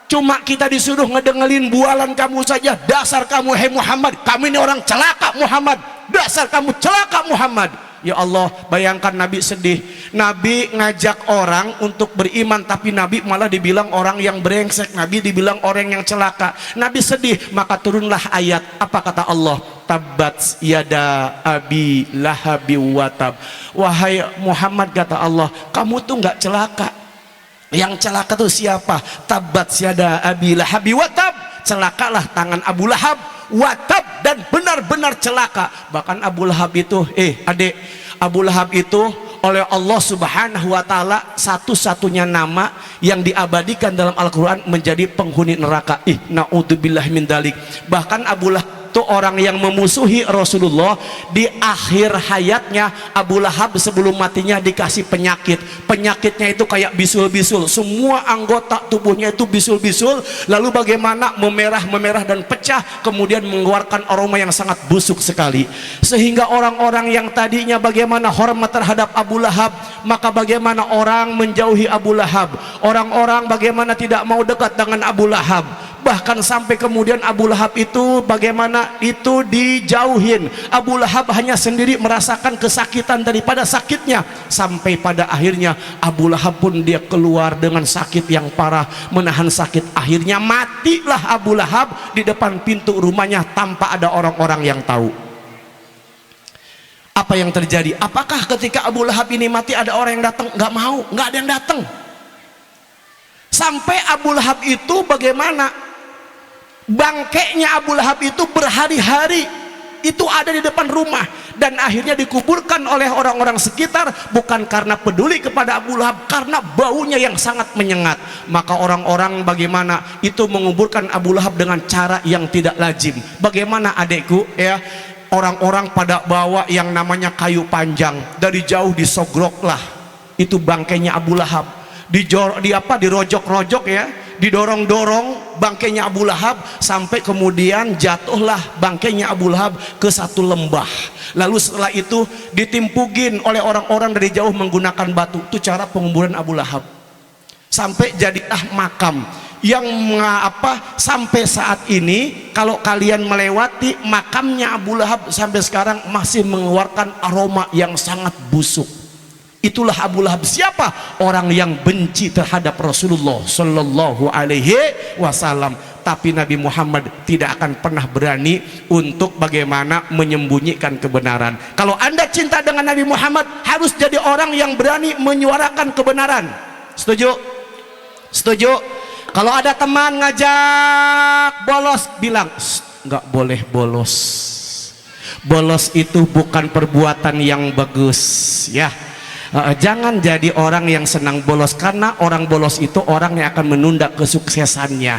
cuma kita disuruh ngedengelin bualan kamu saja. Dasar kamu, hei Muhammad, kamu ini orang celaka Muhammad. Dasar kamu celaka Muhammad. Ya Allah, bayangkan Nabi sedih. Nabi ngajak orang untuk beriman, tapi Nabi malah dibilang orang yang brengsek, Nabi dibilang orang yang celaka. Nabi sedih, maka turunlah ayat. Apa kata Allah? Tabbat yada abi lahabi watab. Wahai Muhammad, kata Allah, kamu tuh nggak celaka. Yang celaka tuh siapa? Tabbat yada abi lahabi watab. Celakalah tangan Abu Lahab, watab, dan benar-benar celaka. Bahkan Abu Lahab itu, Abu Lahab itu oleh Allah subhanahu wa ta'ala satu-satunya nama yang diabadikan dalam Al-Quran menjadi penghuni neraka. Na'udzubillah min dalik. Bahkan Abu Lahab tuh orang yang memusuhi Rasulullah. Di akhir hayatnya Abu Lahab sebelum matinya dikasih penyakitnya itu kayak bisul-bisul, semua anggota tubuhnya itu bisul-bisul, lalu bagaimana memerah dan pecah, kemudian mengeluarkan aroma yang sangat busuk sekali, sehingga orang-orang yang tadinya bagaimana hormat terhadap Abu Lahab, maka bagaimana orang menjauhi Abu Lahab, orang-orang bagaimana tidak mau dekat dengan Abu Lahab, bahkan sampai kemudian Abu Lahab itu bagaimana itu dijauhin. Abu Lahab hanya sendiri merasakan kesakitan daripada sakitnya, sampai pada akhirnya Abu Lahab pun dia keluar dengan sakit yang parah, menahan sakit, akhirnya matilah Abu Lahab di depan pintu rumahnya tanpa ada orang-orang yang tahu. Apa yang terjadi? Apakah ketika Abu Lahab ini mati ada orang yang datang? Nggak mau, nggak ada yang datang. Sampai Abu Lahab itu bagaimana bangkainya Abu Lahab itu berhari-hari itu ada di depan rumah, dan akhirnya dikuburkan oleh orang-orang sekitar, bukan karena peduli kepada Abu Lahab, karena baunya yang sangat menyengat. Maka orang-orang bagaimana itu menguburkan Abu Lahab dengan cara yang tidak lazim. Bagaimana adekku ya, orang-orang pada bawa yang namanya kayu panjang, dari jauh disogroklah itu bangkainya Abu Lahab, dirojok-rojok ya, didorong-dorong bangkainya Abu Lahab, sampai kemudian jatuhlah bangkainya Abu Lahab ke satu lembah. Lalu setelah itu ditimpugin oleh orang-orang dari jauh menggunakan batu. Itu cara penguburan Abu Lahab. Sampai jadilah makam yang sampai saat ini kalau kalian melewati makamnya Abu Lahab sampai sekarang masih mengeluarkan aroma yang sangat busuk. Itulah Abu Lahab. Siapa? Orang yang benci terhadap Rasulullah Sallallahu Alaihi Wasallam. Tapi Nabi Muhammad tidak akan pernah berani untuk bagaimana menyembunyikan kebenaran. Kalau anda cinta dengan Nabi Muhammad, harus jadi orang yang berani menyuarakan kebenaran. Setuju? Setuju? Kalau ada teman ngajak bolos, bilang nggak boleh bolos. Bolos itu bukan perbuatan yang bagus ya. Jangan jadi orang yang senang bolos, karena orang bolos itu orang yang akan menunda kesuksesannya.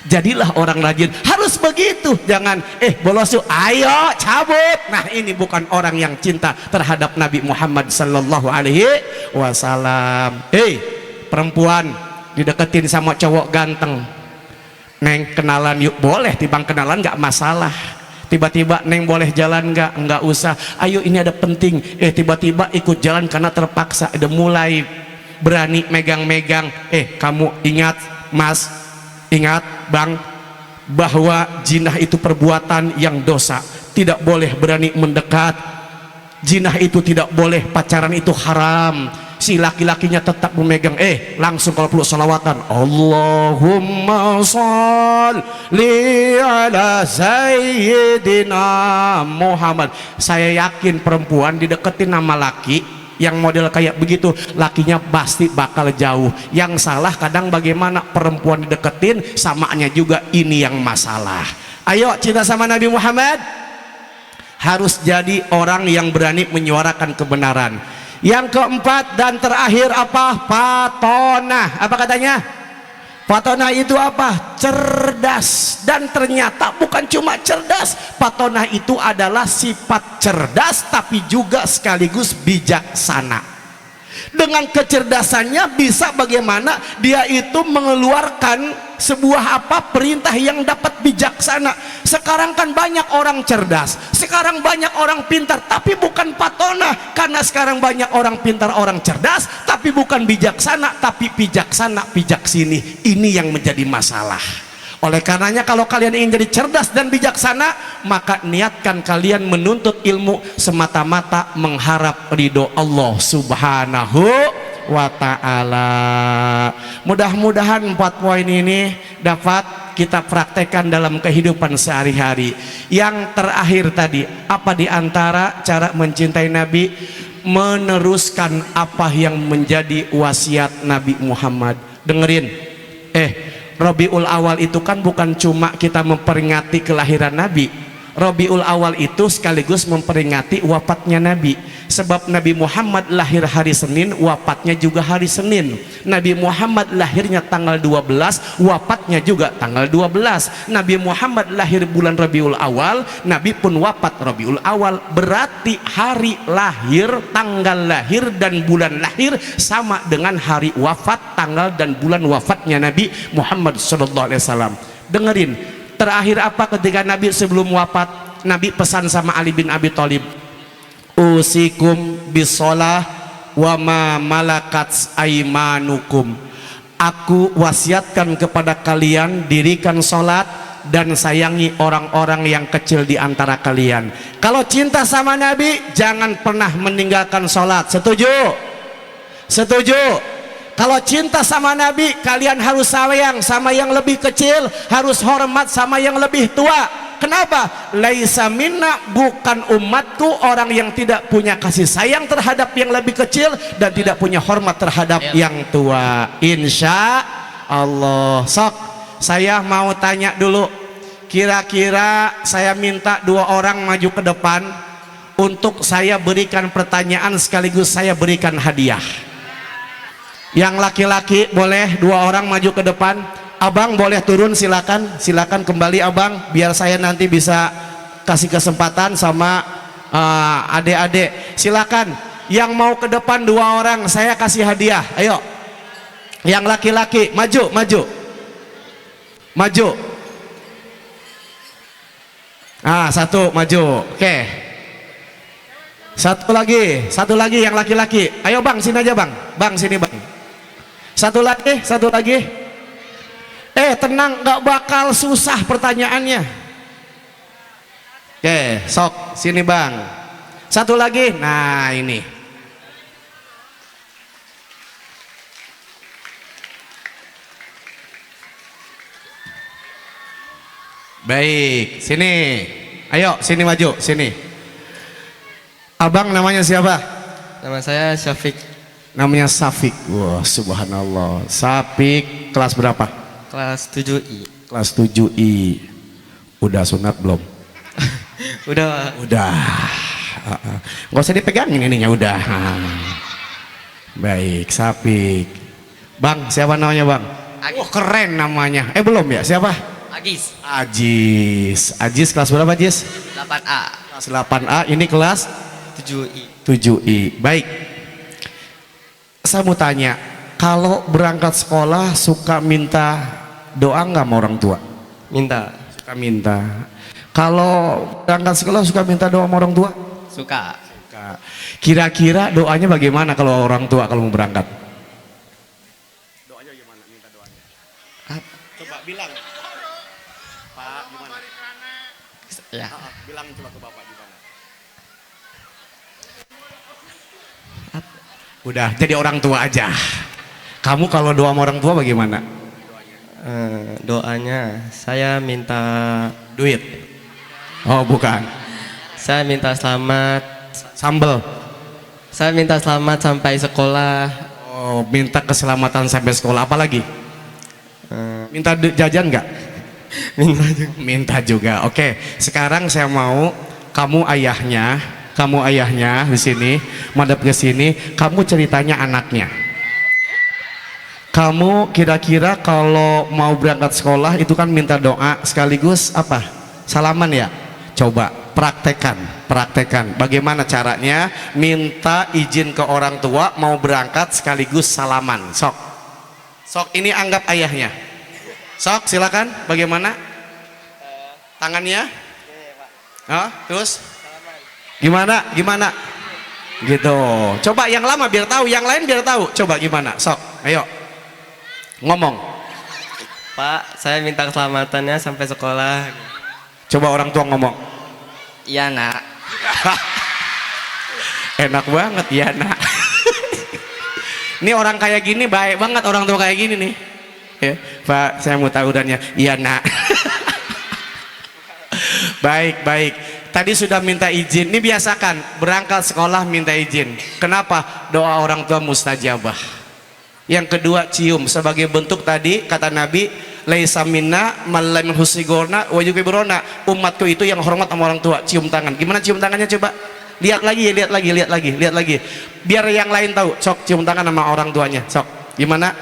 Jadilah orang rajin, harus begitu. Jangan bolos yuk, ayo cabut. Nah, ini bukan orang yang cinta terhadap Nabi Muhammad Sallallahu Alaihi Wasallam. Perempuan dideketin sama cowok ganteng, neng kenalan yuk, boleh. Tibang kenalan nggak masalah. Tiba-tiba neng boleh jalan nggak usah, ayo ini ada penting. Tiba-tiba ikut jalan karena terpaksa, udah mulai berani megang-megang. Kamu ingat mas, ingat bang, bahwa jinah itu perbuatan yang dosa, tidak boleh berani mendekat. Jinah itu tidak boleh, pacaran itu haram. Si laki-lakinya tetap memegang, langsung kalau perlu salawatan, Allahumma sholli ala sayyidina Muhammad. Saya yakin perempuan dideketin nama laki yang model kayak begitu, lakinya pasti bakal jauh. Yang salah kadang bagaimana perempuan dideketin, samanya juga ini yang masalah. Ayo cinta sama Nabi Muhammad, harus jadi orang yang berani menyuarakan kebenaran. Yang keempat dan terakhir apa? Patonah. Apa katanya? Patonah itu apa? Cerdas. Dan ternyata bukan cuma cerdas, patonah itu adalah sifat cerdas tapi juga sekaligus bijaksana. Dengan kecerdasannya bisa bagaimana dia itu mengeluarkan sebuah perintah yang dapat bijaksana. Sekarang kan banyak orang cerdas, sekarang banyak orang pintar, tapi bukan patonah. Karena sekarang banyak orang pintar, orang cerdas, tapi bukan bijaksana, tapi bijaksana bijaksini. Ini yang menjadi masalah. Oleh karenanya kalau kalian ingin jadi cerdas dan bijaksana, maka niatkan kalian menuntut ilmu semata-mata mengharap ridho Allah Subhanahu wa ta'ala. Mudah-mudahan 4 poin ini dapat kita praktekkan dalam kehidupan sehari-hari. Yang terakhir tadi, apa diantara cara mencintai Nabi? Meneruskan apa yang menjadi wasiat Nabi Muhammad. Dengerin, Rabiul Awal itu kan bukan cuma kita memperingati kelahiran Nabi. Rabiul Awal itu sekaligus memperingati wafatnya Nabi. Sebab Nabi Muhammad lahir hari Senin, wafatnya juga hari Senin. Nabi Muhammad lahirnya tanggal 12, wafatnya juga tanggal 12. Nabi Muhammad lahir bulan Rabiul Awal, Nabi pun wafat Rabiul Awal. Berarti hari lahir, tanggal lahir dan bulan lahir sama dengan hari wafat, tanggal dan bulan wafatnya Nabi Muhammad SAW. Dengerin, terakhir apa ketika Nabi sebelum wafat? Nabi pesan sama Ali bin Abi Thalib, usikum bisolah wa ma malakat aimanukum. Aku wasiatkan kepada kalian, dirikan sholat dan sayangi orang-orang yang kecil di antara kalian. Kalau cinta sama Nabi, jangan pernah meninggalkan sholat. Setuju? Setuju? Kalau cinta sama Nabi, kalian harus sayang sama yang lebih kecil, harus hormat sama yang lebih tua. Kenapa? Laisa minna, bukan umatku orang yang tidak punya kasih sayang terhadap yang lebih kecil dan tidak punya hormat terhadap yang tua. Insya Allah. Sok, saya mau tanya dulu, kira-kira saya minta 2 orang maju ke depan untuk saya berikan pertanyaan sekaligus saya berikan hadiah. Yang laki-laki boleh 2 orang maju ke depan. Abang boleh turun, silakan, silakan kembali abang, biar saya nanti bisa kasih kesempatan sama adik-adik. Silakan, yang mau ke depan 2 orang saya kasih hadiah. Ayo, yang laki-laki maju, maju, maju. 1 maju, oke. Satu lagi yang laki-laki. Ayo bang, sini aja bang, bang sini bang. Satu lagi. Tenang, gak bakal susah pertanyaannya. Oke, sok sini bang. Satu lagi. Nah ini. Baik, sini. Ayo sini maju, sini. Abang namanya siapa? Nama saya Syafiq. Namanya Syafiq. Wah, subhanallah. Syafiq kelas berapa? Kelas 7I. Kelas 7I. Udah sunat belum? Udah. Udah. Nggak usah dipegangin ininya, udah. Baik, Syafiq. Bang, siapa namanya bang? Oh keren namanya. Belum ya, siapa? Agis. Ajis. Ajis kelas berapa Ajis? 8A. Kelas 8A, ini kelas 7I. 7I. Baik. Saya mau tanya, kalau berangkat sekolah suka minta doa nggak sama orang tua? Minta. Suka minta. Kalau berangkat sekolah suka minta doa sama orang tua? Suka. Suka. Kira-kira doanya bagaimana kalau orang tua kalau mau berangkat? Doanya gimana? Minta doanya. Coba bilang. Pak, gimana? Ya. Bilang coba ke bapak gimana? Udah jadi orang tua aja. Kamu kalau doa sama orang tua bagaimana? Doanya saya minta Duit. Oh bukan. Saya minta selamat. Sambel. Saya minta selamat sampai sekolah. Oh, minta keselamatan sampai sekolah. Apa lagi? Minta jajan nggak? Minta juga. Minta juga. Oke, sekarang saya mau kamu ayahnya di sini, madep ke sini, kamu ceritanya anaknya. Kamu kira-kira kalau mau berangkat sekolah itu kan minta doa sekaligus apa? Salaman ya? Coba praktekan. Bagaimana caranya minta izin ke orang tua mau berangkat sekaligus salaman. Sok ini anggap ayahnya. Sok silakan. Bagaimana? Tangannya? Terus? Gimana? Gitu. Coba yang lama biar tahu, yang lain biar tahu. Coba gimana? Sok, ayo. Ngomong. Pak, saya minta keselamatannya sampai sekolah. Coba orang tua ngomong. Iya nak. Enak banget ya nak. Ini orang kayak gini baik banget, orang tua kayak gini nih. Ya, Pak, saya mau tahu dannya. Iya nak. Baik. Tadi sudah minta izin. Ini biasakan berangkat sekolah minta izin. Kenapa? Doa orang tua mustajabah. Yang kedua cium, sebagai bentuk tadi kata Nabi, laisa minna man lam husigorna wa yukibrona. Umatku itu yang hormat sama orang tua. Cium tangan. Gimana cium tangannya coba? Lihat lagi, lihat lagi, lihat lagi, lihat lagi. Biar yang lain tahu. Sok cium tangan sama orang tuanya. Sok. Gimana?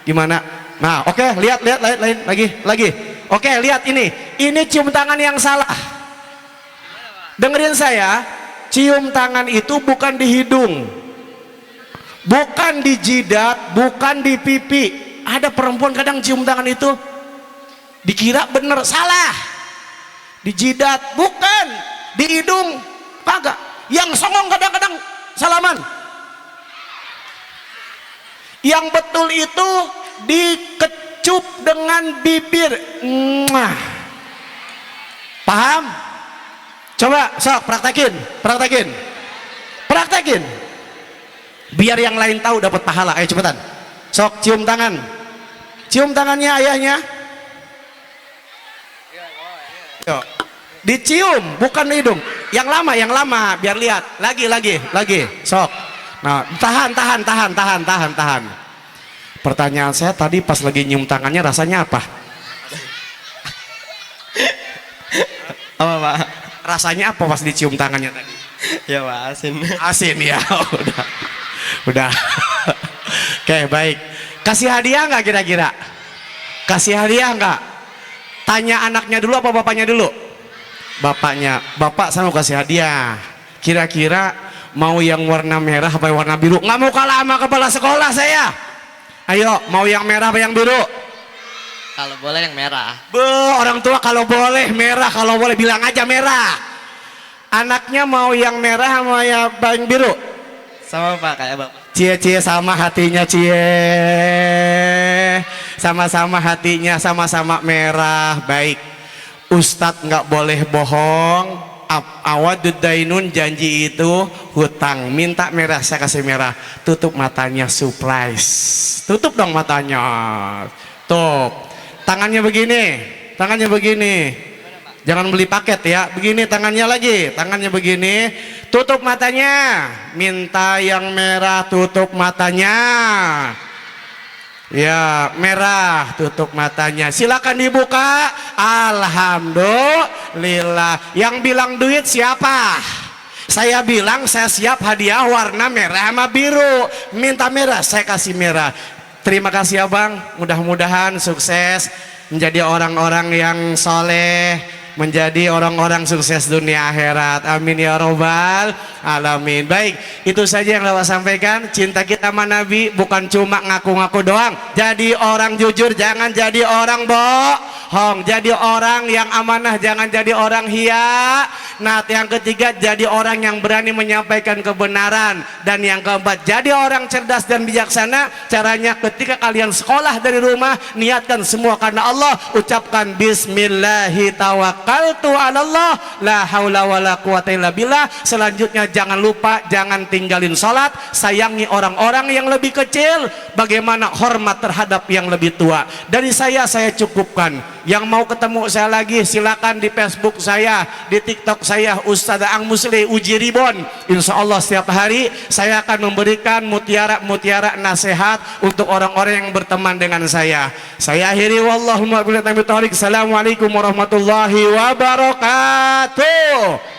Gimana? Nah, oke, lihat, lihat, lain, lagi. Oke, lihat ini. Ini cium tangan yang salah. Dengerin saya. Cium tangan itu bukan di hidung, bukan di jidat, bukan di pipi. Ada perempuan kadang cium tangan itu dikira bener, salah. Di jidat, bukan. Di hidung, kagak. Yang songong kadang-kadang salaman. Yang betul itu dikecup dengan bibir. Mwah. Paham? Coba sok praktekin. Biar yang lain tahu dapat pahala. Ayo cepetan. Sok cium tangan. Cium tangannya ayahnya. Yuk. Dicium, bukan di hidung. Yang lama, biar lihat. Lagi. Sok. Nah, tahan. Pertanyaan saya tadi pas lagi nyium tangannya rasanya apa? Apa Pak? Rasanya apa pas dicium tangannya tadi? Ya Pak, asin. Asin ya. Udah. Oke, baik. Kasih hadiah nggak kira-kira? Kasih hadiah nggak? Tanya anaknya dulu apa bapaknya dulu? Bapaknya. Bapak saya mau kasih hadiah. Kira-kira mau yang warna merah apa yang warna biru? Nggak mau kalah sama kepala sekolah saya. Ayo, mau yang merah apa yang biru? Kalau boleh yang merah. Orang tua kalau boleh merah, kalau boleh bilang aja merah. Anaknya mau yang merah sama yang biru? Sama Pak, kayak Bapak. Cie sama hatinya sama-sama hatinya sama-sama merah. Baik, Ustadz nggak boleh bohong. Awadud dainun, janji itu hutang. Minta merah saya kasih merah. Tutup matanya, surprise. Tutup dong matanya. Tuh. Tangannya begini, jangan beli paket ya, begini tangannya begini, tutup matanya, minta yang merah, tutup matanya, ya merah, tutup matanya, silakan dibuka. Alhamdulillah. Yang bilang duit siapa? Saya bilang saya siap hadiah warna merah sama biru. Minta merah, saya kasih merah. Terima kasih abang, mudah-mudahan sukses menjadi orang-orang yang soleh, menjadi orang-orang sukses dunia akhirat. Amin ya robbal alamin. Baik, itu saja yang Bapak sampaikan. Cinta kita sama Nabi bukan cuma ngaku-ngaku doang. Jadi orang jujur, jangan jadi orang bohong. Jadi orang yang amanah, jangan jadi orang hia. Nah, yang ketiga, jadi orang yang berani menyampaikan kebenaran. Dan yang keempat, jadi orang cerdas dan bijaksana. Caranya ketika kalian sekolah dari rumah, niatkan semua karena Allah. Ucapkan bismillahi tawakkaltu ala Allah, la haula wala quwata illa billah. Selanjutnya jangan lupa, jangan tinggalin sholat. Sayangi orang-orang yang lebih kecil. Bagaimana hormat terhadap yang lebih tua. Dari saya cukupkan. Yang mau ketemu saya lagi silakan di Facebook saya, di TikTok saya, Ustadz Ang Musli Uji Ribon. Insya Allah setiap hari saya akan memberikan mutiara nasihat untuk orang-orang yang berteman dengan saya. Saya akhiri, wallahumma billahi taufiq. Assalamualaikum warahmatullahi wabarakatuh.